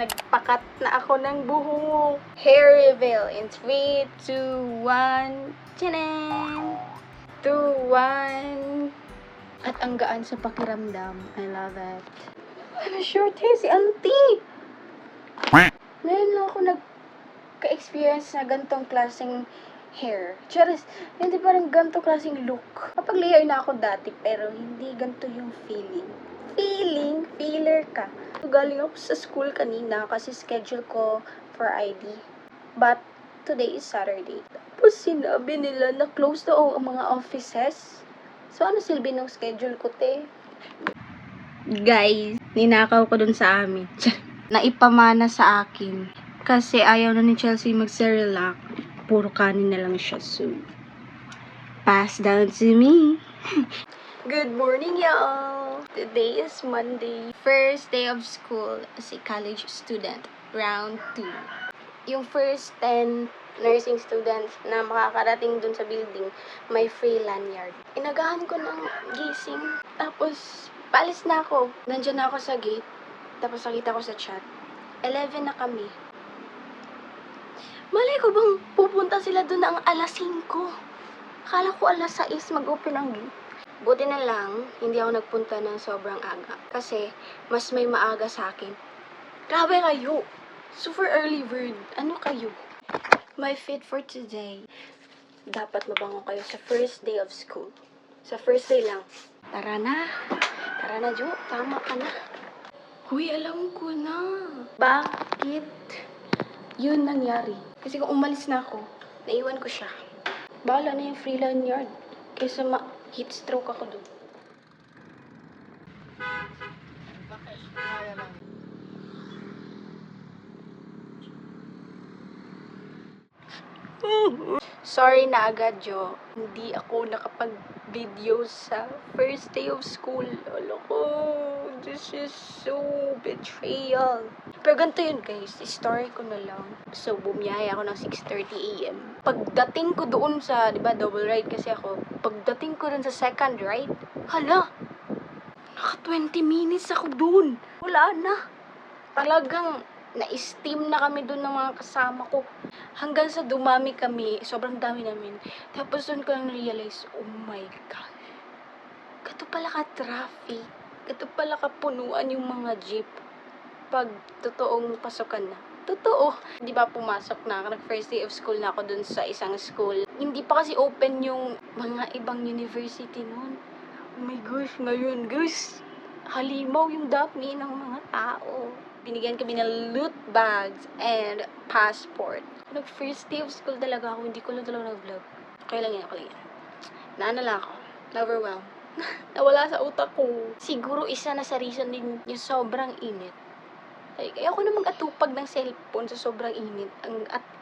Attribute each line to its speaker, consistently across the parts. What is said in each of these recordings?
Speaker 1: Nagpakat na ako ng buhok. Hair reveal in 3, 2, 1. Tchanan! 2, 1. At ang gaan sa pakiramdam. I love it. Ano short hair si auntie? Ngayon lang ako nagka-experience na gantong klaseng hair. Charis, hindi parang ganito klaseng look. Kapag layer na ako dati, pero hindi ganito yung feeling. Feeler ka. Galing ako sa school kanina kasi schedule ko for ID. But, today is Saturday. Tapos sinabi nila na close na ang mga offices. So, ano silbi ng schedule ko, te? Guys, ninakaw ko dun sa amin. Naipamana sa akin. Kasi ayaw na ni Chelsea mag-cerelac. Puro kanin na lang siya. So, pass down to me. Good morning, y'all! Today is Monday. First day of school as a college student. Round 2. Yung first 10 nursing students na makakarating dun sa building, may free lanyard. Inagahan ko ng gising. Tapos, paalis na ako. Nandiyan na ako sa gate. Tapos nakita ko sa chat. 11 na kami. Malay ko bang pupunta sila dun ng alas 5. Akala ko alas 6 mag-open ang gate. Buti na lang, hindi ako nagpunta ng sobrang aga. Kasi, mas may maaga sa akin. Grabe kayo! Super early bird. Ano kayo? My fit for today. Dapat mabango kayo sa first day of school. Sa first day lang. Tara na. Tara na, Jo. Tama ka na. Huy, alam ko na. Bakit yun nangyari? Kasi kung umalis na ako, naiwan ko siya. Bahala na yung free lanyard. Kaysa heat stroke ako doon. Sorry na agad, Jo. Hindi ako nakapag-video sa first day of school. Lolo ko, this is so betrayal. Pero ganito yun, guys. Story ko na lang. So, bumiyaya ako ng 6:30 a.m. Pagdating ko doon sa, di ba, double ride kasi ako. Pagdating ko doon sa second ride, hala, naka 20 minutes ako doon. Wala na. Talagang na-steam na kami doon ng mga kasama ko. Hanggang sa dumami kami, sobrang dami namin. Tapos doon ko lang na-realize, oh my God. Gato pala ka-traffic. Gato pala ka-punuan yung mga jeep. Pag totoong pasukan na. Totoo. Di ba pumasok na ako, nag-first day of school na ako doon sa isang school. Hindi pa kasi open yung mga ibang university noon. Oh my gosh, ngayon guys, halimaw yung dami ng mga tao. Binigyan kami ng loot bags and passport. Nag-first day of school talaga ako. Hindi ko lang talaga nag-vlog. Okay lang yan. Naano lang ako. Overwhelmed. Nawala sa utak ko. Siguro isa na sa reason din yung sobrang init. Like, ayoko na mag-atupag ng cellphone sa sobrang init.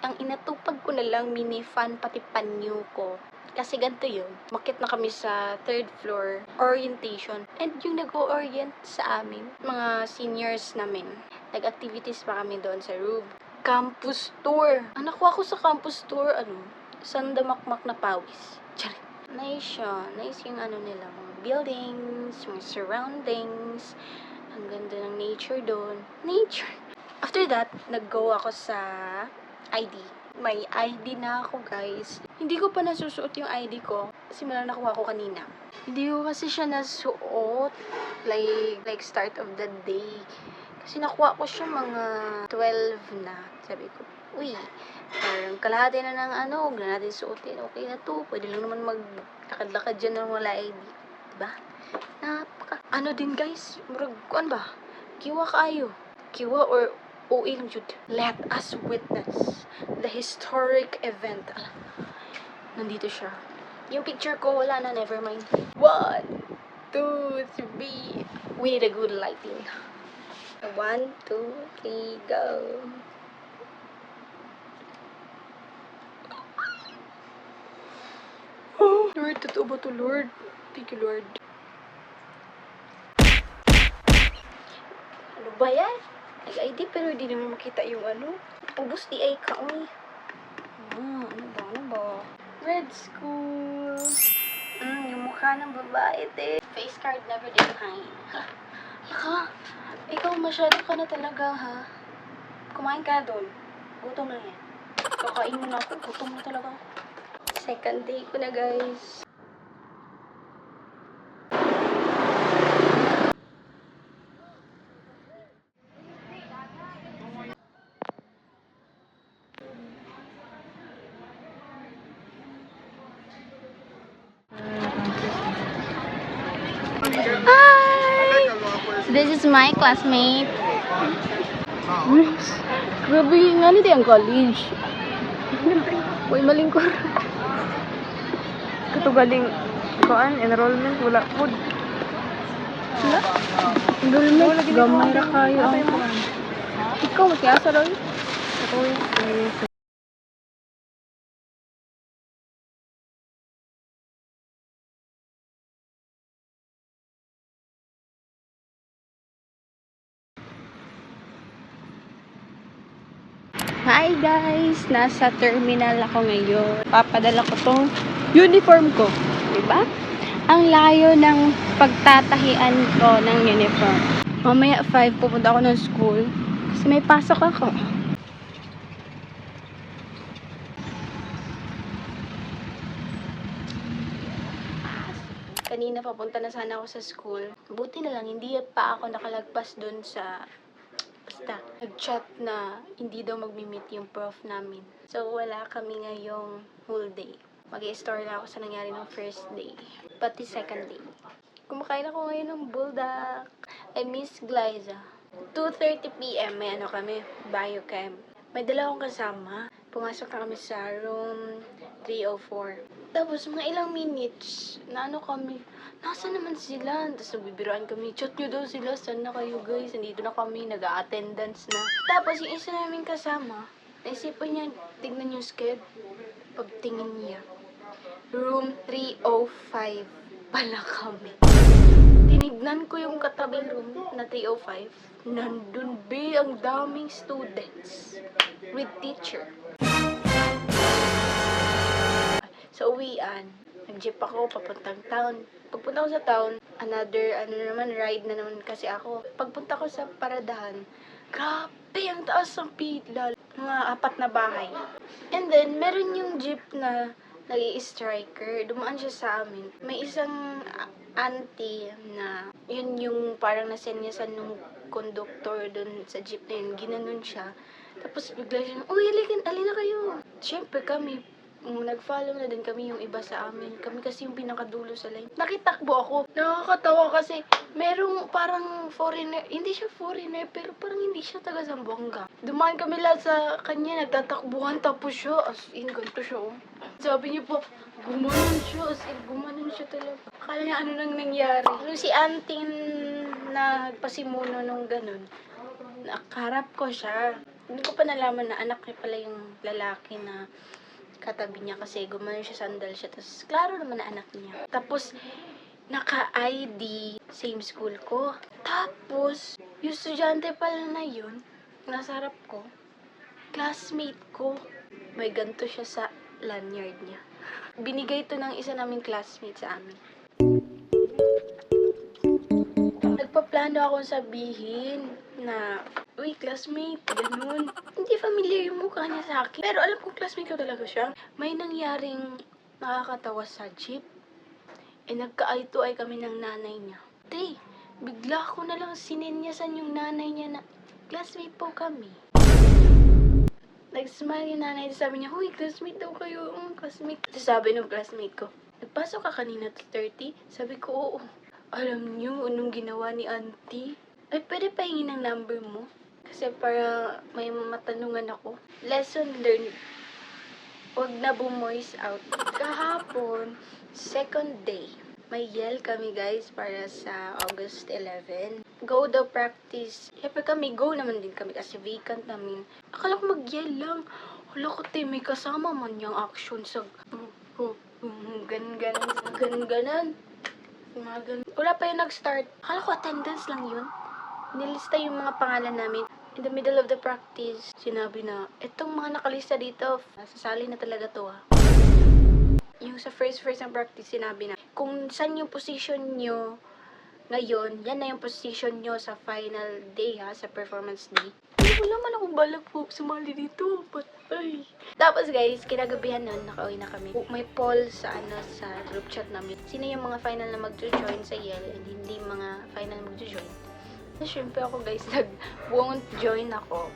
Speaker 1: Ang inatupag ko na lang, mini fan pati panyo ko. Kasi ganito yun. Makit na kami sa 3rd floor orientation. And yung nag-o-orient sa amin, mga seniors namin, nag-activities pa kami doon sa roof. Campus tour. Ang nakuha ko sa campus tour, sandamakmak na pawis. Charit. Nice siya. Nice yung nila, mga buildings, mga surroundings. Ang ganda ng nature doon. Nature. After that, nag-go ako sa ID. May ID na ako, guys. Hindi ko pa nasusuot yung ID ko. Simula nakuha ko kanina. Hindi ko kasi siya nasuot. Like start of the day. Kasi nakuha ko siya mga 12 na. Sabi ko, uy, parang kalahati na ng huwag na natin suotin. Okay na to. Pwede lang naman maglakad-lakad dyan ng wala ID. Diba? Din guys, murag, ba? Kiwa kayo. Kiwa or OA lang jud. Let us witness the historic event. Nandito siya. Yung picture ko, wala na, never mind. 1, 2, 3. We need a good lighting. 1, 2, 3, go. Oh, Lord, totoo ba to, Lord? Thank you, Lord. Ano ba yan? Nag-ID pero hindi naman makita yung ubos di ay ka, uy. Ano ba? Red school. Yung mukha ng babae, te. Face card never declined. Laka, ikaw masyado ka na talaga, ha? Kumain ka doon. Gutom na yan. Kakain mo na ako. Gutom na talaga ako. Second day ko na, guys. Hi! This is my classmate. Grabe nga nito yung college. Uy, malingkor.
Speaker 2: Katugaling kuan enrollment wala food.
Speaker 1: Wala? Enrollment, gamay ra kayo ang kuan. Ikaw, magkiyasa daw yun? Hi guys! Nasa terminal ako ngayon. Papadala ko tong uniform ko. Diba? Ang layo ng pagtatahian ko ng uniform. Mamaya 5 pupunta ako ng school. Kasi may pasok ako. Kanina papunta na sana ako sa school. Buti na lang, hindi pa ako nakalagpas dun sa basta, nag-chat na hindi daw magmi-meet yung prof namin. So, wala kami ngayong whole day. Mag-i-store na ako sa nangyari ng first day. Pati second day. Kumakain ako ngayon ng buldak. I miss Glyza. 2:30 p.m. may ano kami, biochem. May dala akong kasama. Pumasok na kami sa room 304. Tapos, mga ilang minutes, na ano kami, nasa naman sila? Tapos nagbibiruan kami, chat nyo daw sila, saan na kayo guys? Nandito na kami, nag-a-attendance na. Tapos yung isa namin kasama, naisipan niya, tignan yung sked. Pagtingin niya, room 305 pala kami. Tinignan ko yung katabing room na 305. Nandun ang daming students with teacher. Sa uwian, nag-jeep ako papuntang town. Pagpunta ko sa town, another, ride na naman kasi ako. Pagpunta ko sa paradahan, grabe, ang taas ng pila. Mga 4 na bahay. And then, meron yung jeep na nag-i-striker. Dumaan siya sa amin. May isang auntie na, yun yung parang nasenyasan nung conductor dun sa jeep na yun. Ginanon siya. Tapos bigla siya, uy, alina kayo. Siyempre kami, nag-follow na din kami yung iba sa amin. Kami kasi yung pinakadulo sa line. Nakitakbo ako. Nakakatawa kasi merong parang foreigner. Hindi siya foreigner, pero parang hindi siya taga Zamboanga. Dumaan kami lahat sa kanya, nagtatakbuhan. Tapos siya, as in, ganito siya. Oh. Sabi niya po, gumanon siya. As in, gumanon siya talaga. Akala niya ano nang nangyari. Yung si auntie na nagpasimuno nung ganun, nakaharap ko siya. Hindi ko pa nalaman na anak niya pala yung lalaki na katabi niya kasi gumanon siya, sandal siya. Tapos, klaro naman na anak niya. Tapos, naka-ID, same school ko. Tapos, yung estudyante pala na yun, nasa harap ko, classmate ko. May ganito siya sa lanyard niya. Binigay to ng isa naming classmate sa amin. Nagpaplano akong sabihin na, uy, classmate, ganun. Hindi familiar yung mukha niya sa akin. Pero alam kong classmate ko talaga siya. May nangyaring nakakatawa sa jeep. Nagka-eye to eye kami ng nanay niya. Bigla ko na lang sininyasan yung nanay niya na classmate po kami. Nag-smile yung nanay. Sabi niya, huy, classmate daw kayo. Classmate. Sabi ng classmate ko, nagpasok ka kanina 2:30? Sabi ko, oo. Alam niyo, anong ginawa ni auntie? Ay, pwede pahingi ng number mo? Kasi para may matanungan ako. Lesson learned. Huwag na bumoys out. Kahapon, second day. May yell kami guys para sa August 11. Go the practice. Siyempre kami, go naman din kami kasi vacant namin. Akala ko mag-yell lang. Hala ko may kasama man yung action sa ganan. Wala pa yung nag-start. Akala ko attendance lang yun. Nilista yung mga pangalan namin. In the middle of the practice, sinabi na, etong mga nakalista dito, sasali na talaga to Yung sa first ng practice, sinabi na, kung saan yung position nyo ngayon, yan na yung position nyo sa final day sa performance day. Hindi Wala man akong balak po sumali dito. Patay. Tapos guys, kinagabihan nun, nakauwi na kami. May poll sa sa group chat namin. Sino yung mga final na mag-join sa Yale and hindi mga final na mag-join. So, syempre ako guys, nag-won't join ako.